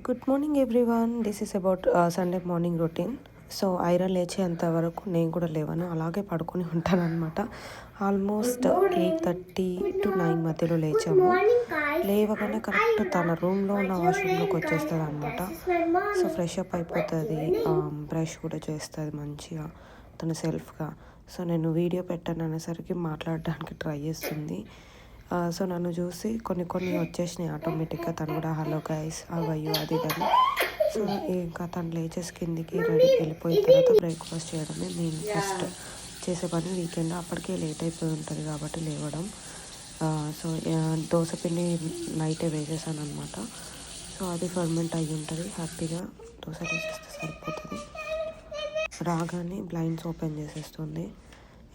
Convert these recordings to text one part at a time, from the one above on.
Good morning everyone. This is about Sunday morning routine. So ఐరన్ లేచేంత వరకు నేను కూడా లేవను, అలాగే పడుకొని ఉంటాను అనమాట. ఆల్మోస్ట్ 8:30 to 9 మధ్యలో లేచాము. లేవగానే కరెక్ట్ తన రూమ్లో ఉన్న వాష్రూమ్లోకి వచ్చేస్తుంది అనమాట. సో ఫ్రెష్ అప్ అయిపోతుంది, బ్రష్ కూడా చేస్తుంది మంచిగా తన సెల్ఫ్గా. సో నేను వీడియో పెట్టాను అనేసరికి మాట్లాడడానికి ట్రై చేస్తుంది. సో నన్ను చూసి కొన్ని వచ్చేసినాయి ఆటోమేటిక్గా. తను కూడా హలో గైస్ అవయ్యో అది ఇదని. సో ఇంకా తను లేచేసి కిందికి రెడీ వెళ్ళిపోయిన తర్వాత బ్రేక్ఫాస్ట్ చేయడమే నేను ఫస్ట్ చేసే పని. వీకెండ్ అప్పటికే లేట్ అయిపోయి ఉంటుంది కాబట్టి లేవడం. సో దోశ పిండి నైటే వేసేసాను అనమాట. సో అది ఫర్మెంట్ అయ్యి ఉంటుంది. హ్యాపీగా దోశ వేసేస్తే సరిపోతుంది. రాగానే బ్లైండ్స్ ఓపెన్ చేసేస్తుంది,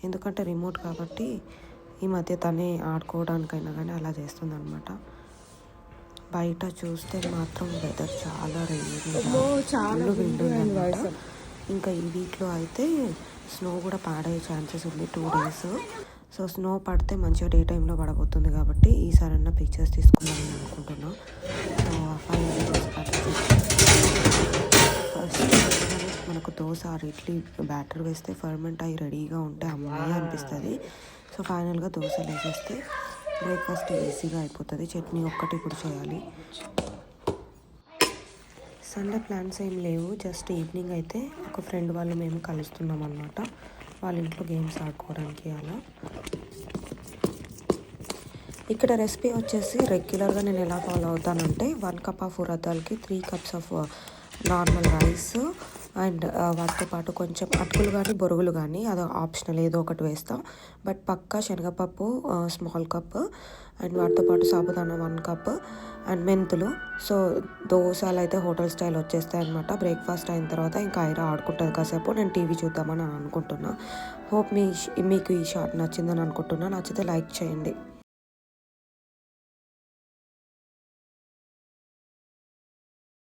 ఎందుకంటే రిమోట్ కాబట్టి ఈ మధ్య తనే ఆడుకోవడానికైనా కానీ అలా చేస్తుంది అనమాట. బయట చూస్తే మాత్రం వెదర్ చాలా చాలా విండు అనమాట. ఇంకా ఈ వీక్లో అయితే స్నో కూడా పాడయ్యే ఛాన్సెస్ ఉంది 2 days. సో స్నో పడితే మంచిగా డే టైంలో పడబోతుంది కాబట్టి ఈసారన్నా పిక్చర్స్ తీసుకుందామని అనుకుంటున్నాను. సో ఫస్ట్ మనకు దోశ ఆర్ ఇడ్లీ బ్యాటర్ వేస్తే ఫర్మెంట్ అయ్యి రెడీగా ఉంటే అమ్మాయి అనిపిస్తుంది. సో ఫైనల్గా దోశలు వేసేస్తే బ్రేక్ఫాస్ట్ ఈజీగా అయిపోతుంది. చట్నీ ఒక్కటి ఇప్పుడు చేయాలి. సండే ప్లాన్స్ ఏం లేవు, జస్ట్ ఈవినింగ్ అయితే ఒక ఫ్రెండ్ వాళ్ళు మేము కలుస్తున్నాం అనమాట. వాళ్ళ ఇంట్లో గేమ్స్ ఆడుకోవడానికి అలా. ఇక్కడ రెసిపీ వచ్చేసి రెగ్యులర్గా నేను ఎలా ఫాలో అవుతానంటే 1 cup ఆఫ్ ఉరదాలకి 3 cups of normal rice and వాటితో పాటు కొంచెం అటుకులు కానీ బొరుగులు కానీ అది ఆప్షనల్, ఏదో ఒకటి వేస్తాం. బట్ పక్కా శనగపప్పు స్మాల్ కప్ అండ్ వాటితో పాటు సాబుదానా 1 cup అండ్ మెంతులు. సో దోశలు అయితే హోటల్ స్టైల్ వచ్చేస్తాయి అనమాట. బ్రేక్ఫాస్ట్ అయిన తర్వాత ఇంకా ఐరా ఆడుకుంటుంది కాసేపు. నేను టీవీ చూద్దామని అనుకుంటున్నా. హోప్ మీకు ఈ షార్ట్ నచ్చిందని అనుకుంటున్నా. నచ్చితే లైక్ చేయండి.